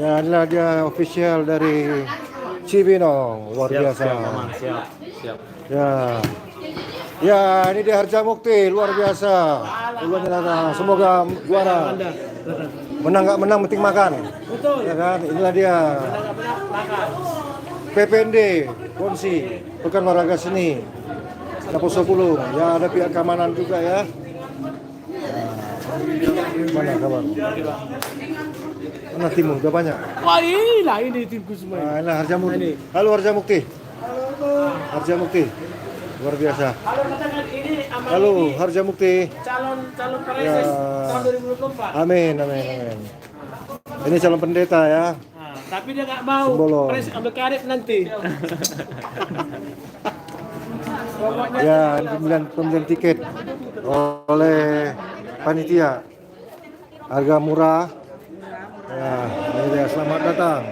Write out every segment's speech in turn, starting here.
Ya, inilah dia official dari Cibinong, luar biasa. Siap, siap. Ya, ya ini dia Harja Mukti, luar biasa. Semoga juara. Menang nggak menang, penting makan. Betul. Ya kan, inilah dia. PPND, Konsi, Pekan Olahraga Seni, Laposo Pulung. Ya ada pihak keamanan juga ya. Mana kabar? Mana timmu? Udah banyak. Wah ini timku semua. Nah, Harja Mukti. Halo Harja Mukti. Harja Mukti. Luar biasa. Halo katakan ini amal Halo ini Harja Mukti. calon presiden tahun 2024. Amin, amin, amin. Ini calon pendeta ya. Nah, tapi dia nggak mau Sembolong. ambil karib nanti. Pokoknya Ya, pembelian tiket oleh panitia. Harga murah. Ya, ini dia, selamat datang.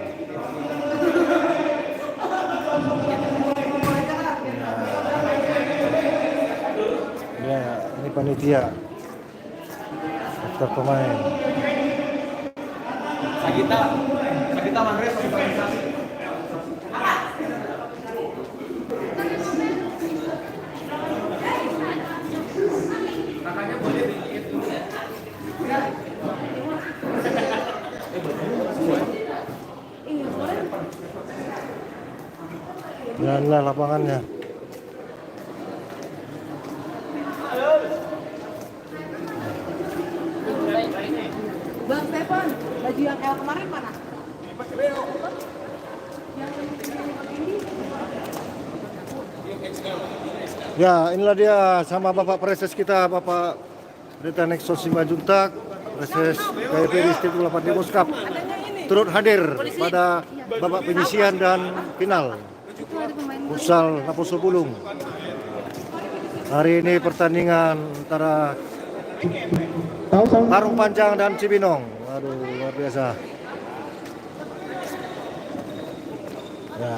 Ya, ini panitia. Daftar pemain. Sagita Manres organisasi. Ya, inilah lapangannya. Bang Stefan, baju yang L kemarin mana? Ya, inilah dia sama Bapak Preses kita, Bapak Pendeta Nexus Simanjuntak, Preses KIP Distrik 8 Demos Cup, turut hadir pada babak penyisian dan final futsal Laposo Pulung. Hari ini pertandingan antara Parung Panjang dan Cibinong. Waduh, luar biasa. Ya.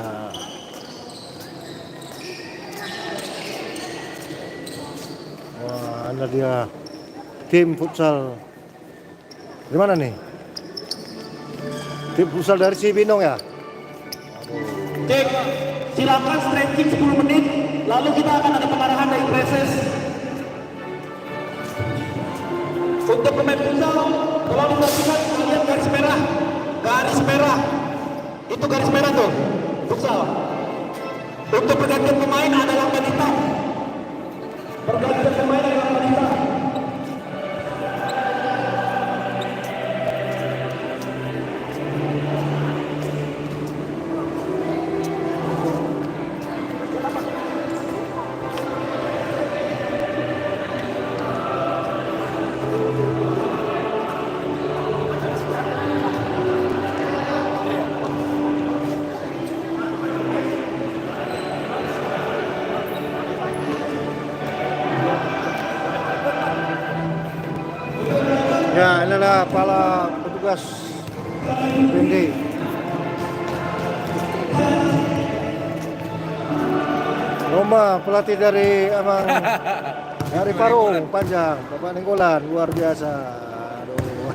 Wah, anda dia tim futsal. Di mana nih? Tim futsal dari Cibinong ya? Cek, silakan stretching 10 menit, lalu kita akan ada pengarahan dari preses. Untuk pemain futsal, tolong dipastikan lihat garis merah, itu garis merah tuh, futsal. Untuk pergantian pemain ada lampan hitam. Pergantian pemain ada lampan hitam. Ya, inilah kepala petugas PND. Roma, pelatih dari dari Parung Panjang, Bapak Nenggolan, luar biasa. Aduh.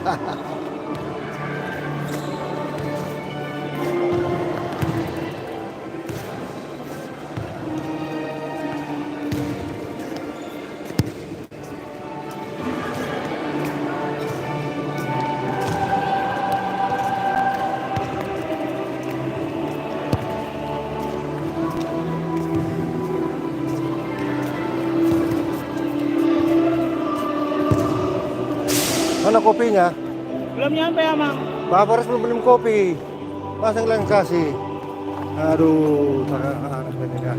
Mana kopinya? Belum nyampe ya, Mang. Pak Faris belum minum kopi. Masa yang kasih? Aduh, panas banget ya.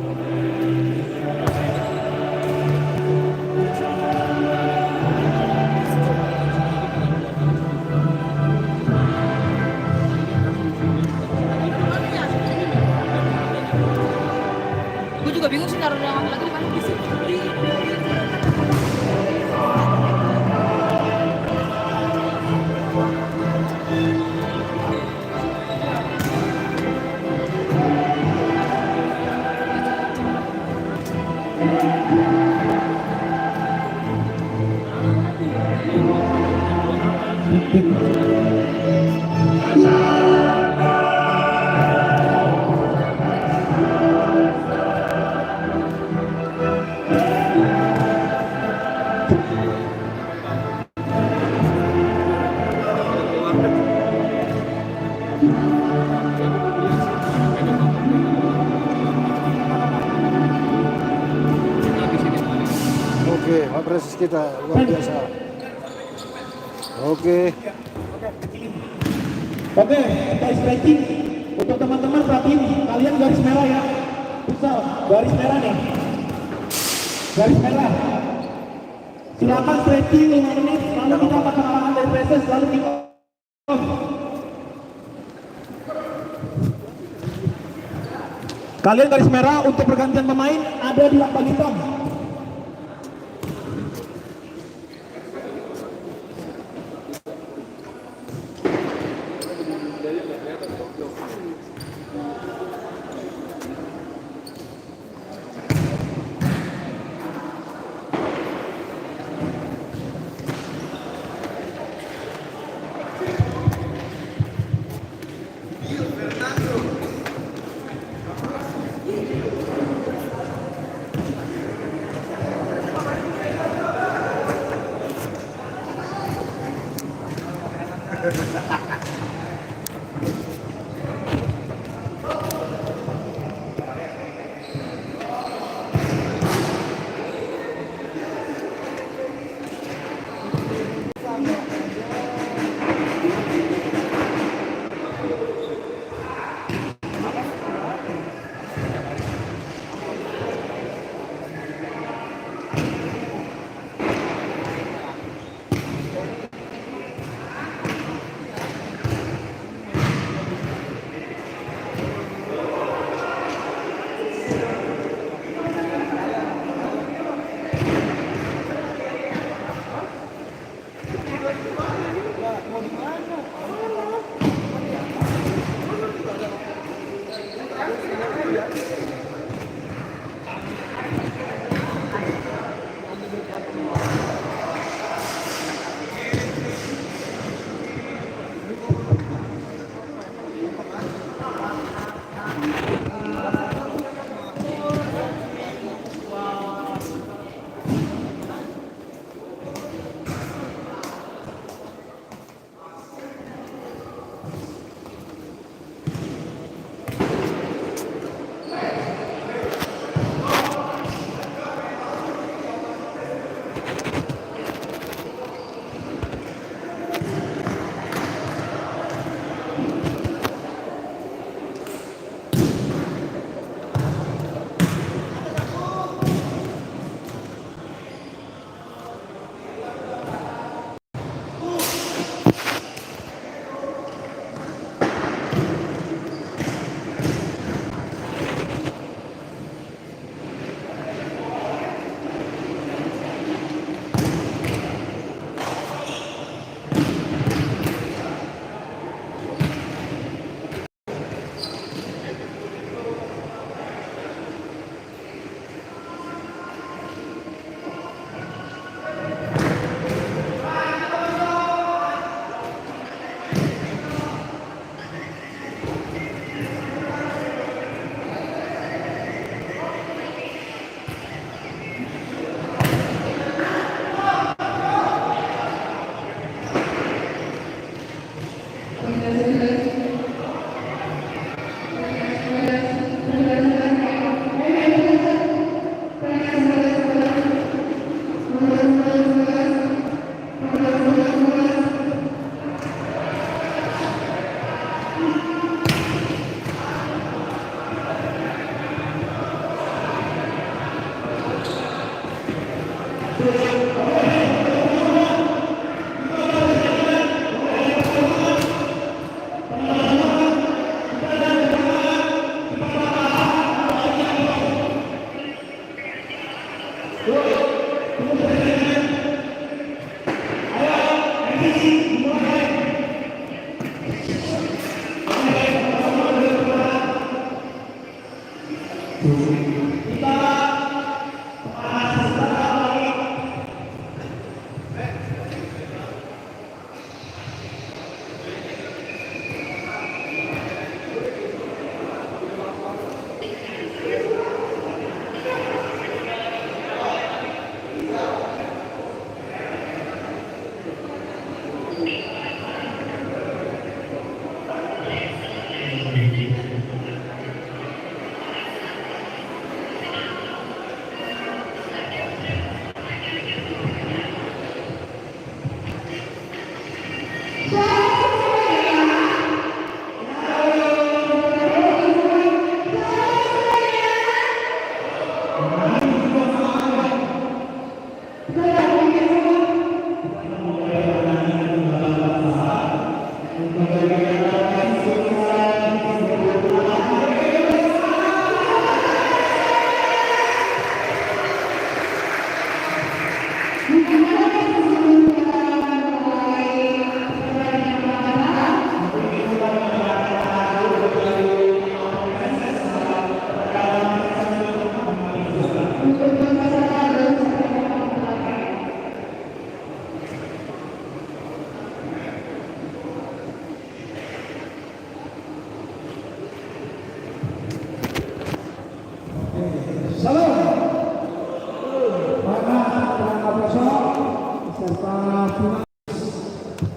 Gue juga bingung sih naruh yang lagi di mana di sini. Oke, Pak Preses kita luar biasa. Oke. Oke, kita stretching. Untuk teman-teman perhatiin, kalian garis merah ya. Futsal, garis merah nih. Garis merah. Silakan stretching 5 menit, lalu kita akan arahan dari Preses, lalu kick off. Kalian garis merah untuk pergantian pemain ada di lapangan hitam.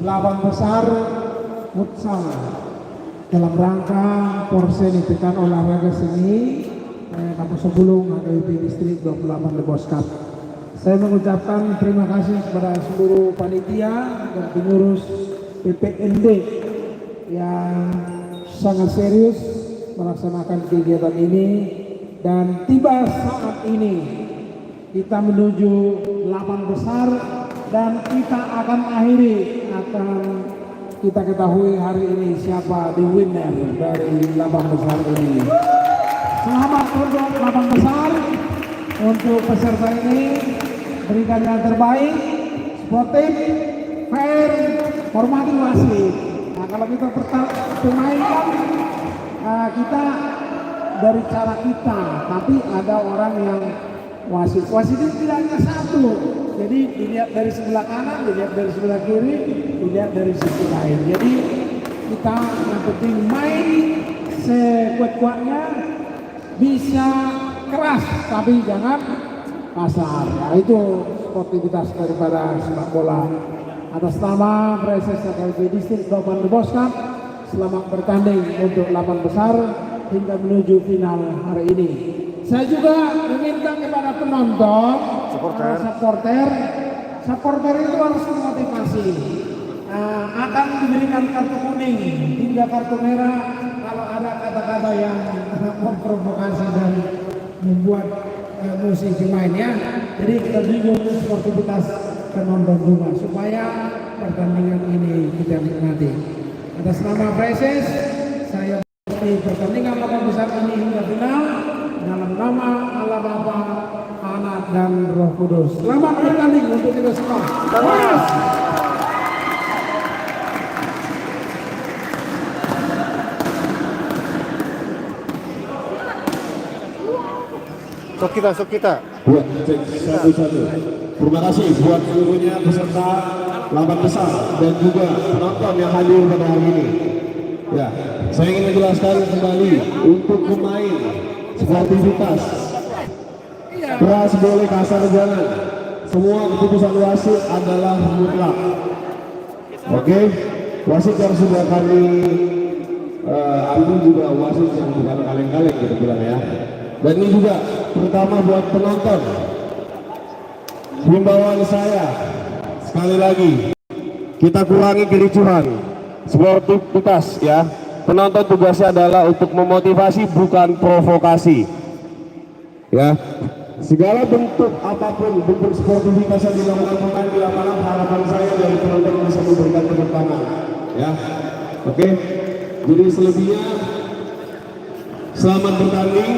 lawan besar futsal dalam rangka persenikan olahraga seni Kampus Sebulung HKBP Distrik 28 The Boss Cup. Saya mengucapkan terima kasih kepada seluruh panitia dan pengurus PPND yang sangat serius melaksanakan kegiatan ini, dan tiba saat ini kita menuju 8 besar dan kita akan kita ketahui hari ini siapa the winner dari 8 besar ini. Selamat untuk 8 besar, untuk peserta ini berikan yang terbaik, sportif, fair, hormati wasit. Nah, kalau kita bermain kan kita dari cara kita, tapi ada orang yang wasit itu tidak hanya satu, jadi dilihat dari sebelah kanan, dilihat dari sebelah kiri, dilihat dari sisi lain. Jadi kita yang penting main sekuat-kuatnya, bisa keras tapi jangan kasar. Nah, itu sportivitas daripada sepak bola. Atas nama Preses HKBP Distrik 28 The Boss Cup, selamat bertanding untuk 8 besar hingga menuju final hari ini. Saya juga meminta kepada penonton, supporter itu harus memotivasi. Akan diberikan kartu kuning hingga kartu merah kalau ada kata-kata yang memprovokasi dan membuat emosi pemain ya. Jadi kita juga sportivitas penonton juga supaya pertandingan ini kita nikmati. Atas nama Preses, saya pertandingan 8 besar ini hingga final dalam nama Allah Bapa, Anak dan Roh Kudus. Selamat bertanding untuk kita semua. Sok kita. Buat cek satu-satu. Terima kasih buat seluruhnya peserta 8 besar dan juga penonton yang hadir pada hari ini. Ya, saya ingin menjelaskan kembali untuk pemain sportivitas. Keras boleh, kasar jangan. Semua keputusan wasit adalah mutlak. Oke, wasit yang sudah kami ambil juga wasit yang bukan kaleng-kaleng kita bilang ya. Dan ini juga terutama buat penonton. Himbauan saya sekali lagi, kita kurangi kericuhan, sportivitas ya. Penonton tugasnya adalah untuk memotivasi bukan provokasi. Ya, segala bentuk apapun bentuk sportivitas yang dilakukan pemain di lapangan, harapan saya dari penonton bisa memberikan tepuk tangan. Ya, oke. Jadi selebihnya selamat bertanding.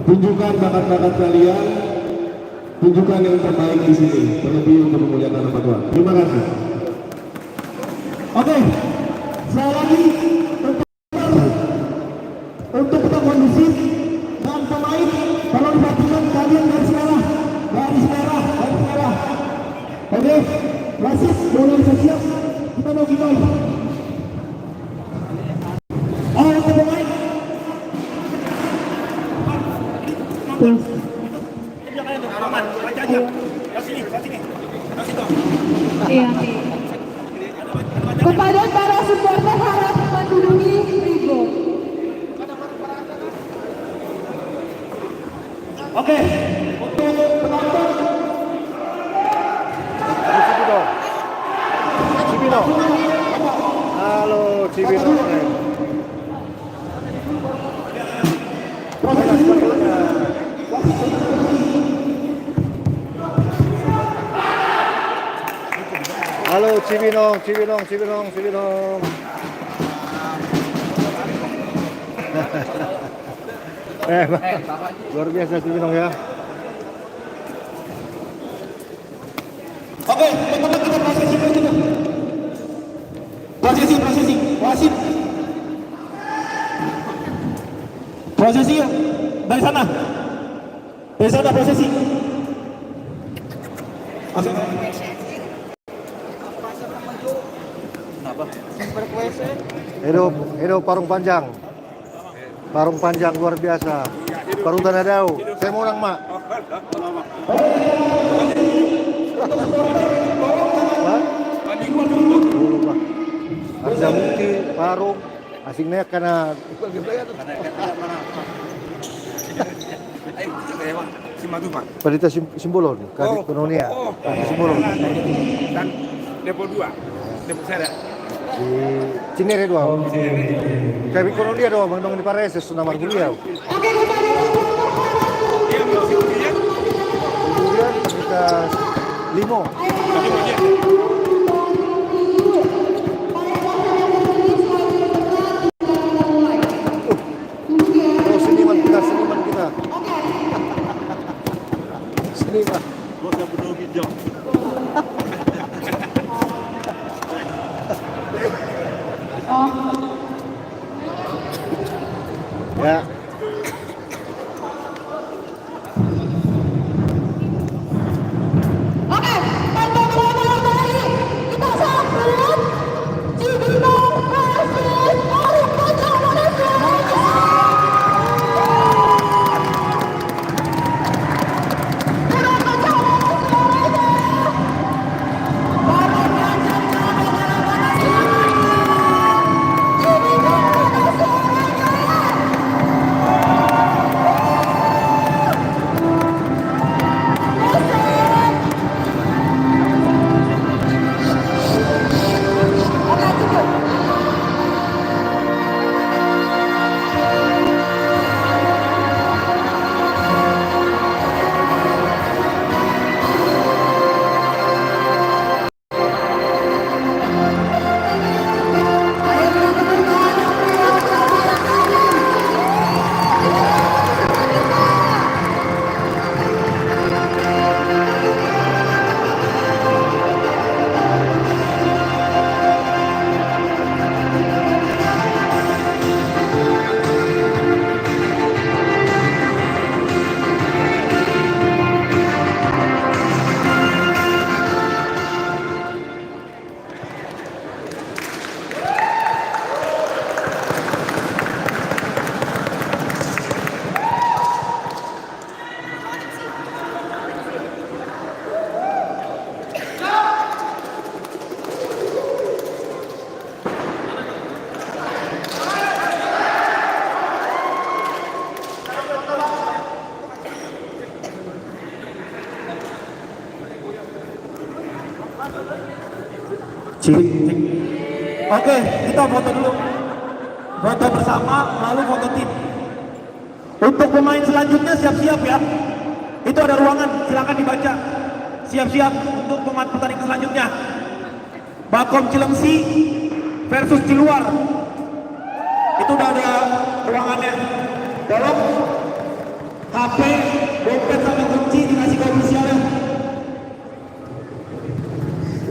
Tunjukkan bakat-bakat kalian, tunjukkan yang terbaik di sini, terlebih untuk memuliakan nama Tuhan. Terima kasih. Oke, sekali lagi untuk kita kondusif dan pemain, tolong perhatikan kalian garis merah. Oke, wasit boleh siap, kita mau gimana? Untuk pemain. Iya. Kepada para supporter harap menduduki tribun. Oke, untuk penonton Cibino. Halo Cibino. Halo Cibinong. Luar biasa Cibinong ya. Oke, teman-teman kita prosesi dulu. Prosesi, wasit. Prosesi yuk, dari sana prosesi. Oke. Hidup parung panjang luar biasa. Parung tanah dau. Saya mau orang mak. Hah? Zamuti, Parung, asingnya karena Si Madu Pak. Pendeta Simbolon, Kadip Kononia, Simbolon. Dan Depo 2. Depo saya. Di Cinere doang. Kadip Kononia doang, Bang di Pareses, Sunamar Beliau. Dia masih dia. Kemudian Pendeta Limo. Oh, seniman kita. Seniman. Bos betul hijau. Ya. Oke, tanpa berlama-lama kita sambut Cibinong versus Parung Panjang Malaysia. Parung Panjang Malaysia. Parung Panjang Malaysia. Cibinong Oke, kita foto dulu. Foto bersama, lalu foto tim. Untuk pemain selanjutnya siap-siap ya. Itu ada ruangan, silakan dibaca. Siap-siap untuk pemain pertandingan selanjutnya. Bakom Cilengsi versus Ciluar. Itu udah ada ruangannya. Tolong HP, dompet sama kunci dikasih ke ofisialnya.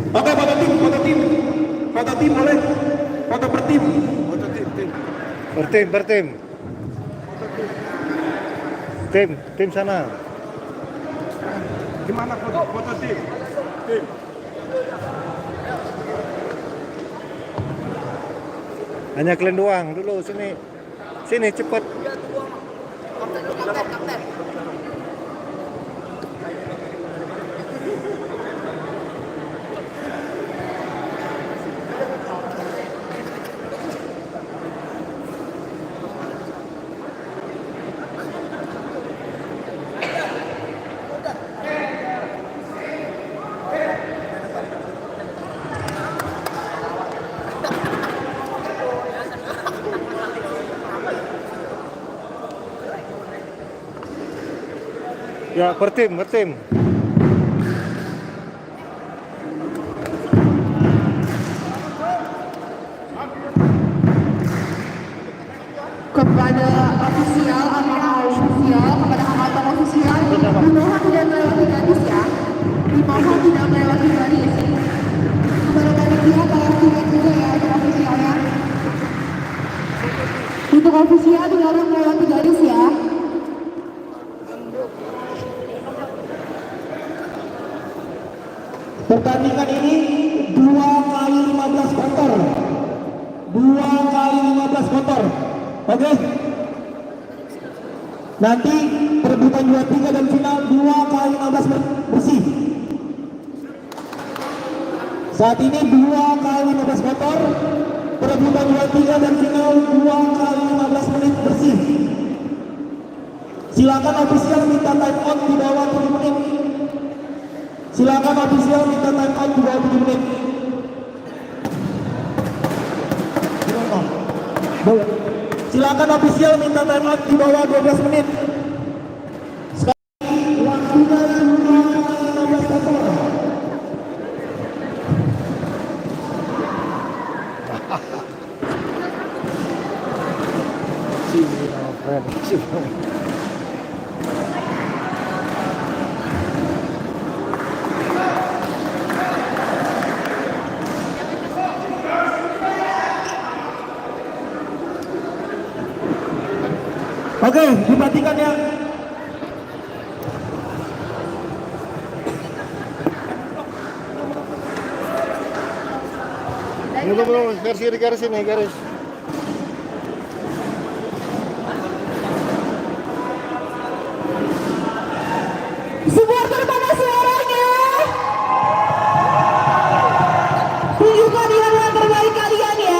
Oke, foto tim. Foto tim boleh? Foto per tim. Bertim. Tim sana. Gimana foto tim? Tim. Hanya kalian doang dulu sini. Sini cepat. Ya, bertim. kepada ofisial, amanah ofisial, kepada amator ofisial, dimohon tidak melewati garis ya. Dimohon tidak melewati garis. Kepada panitia tolong juga ya untuk ofisialnya. Untuk ofisial dilarang melewati garis ya. Pertandingan ini 2 kali 15 kotor. 2 kali 15 kotor. Oke. Nanti perebutan 23 dan final 2 kali 15 bersih. Saat ini 2 kali 15 kotor. perebutan juara 3 dan final 2 kali 15 menit bersih. Silakan official minta time out di bawah 7 menit. Silakan official minta time out di bawah 7 menit. Silakan official minta time out di bawah 12 menit. Sekali waktunya 15 meter. Oke, diperhatikan ya. Belum versi di garis ini, garis. Supporter mana suaranya? Tunjukkan yang terbaik kalian ya.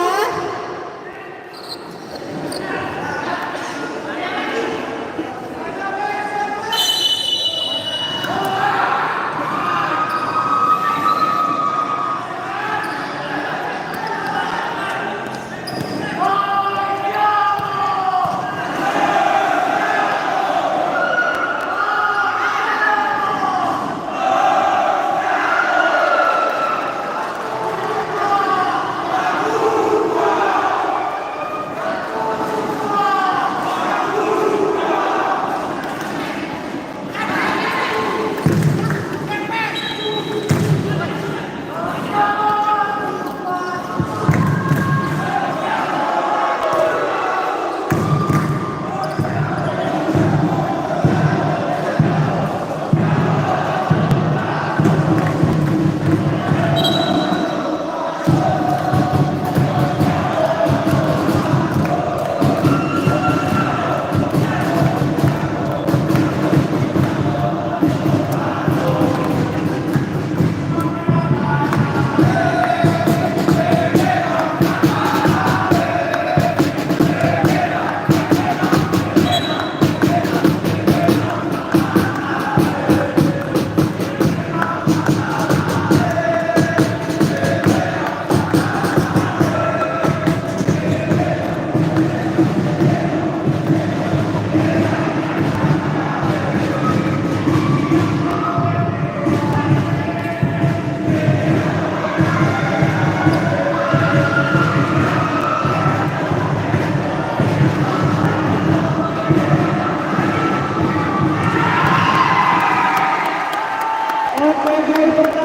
Oke, baik.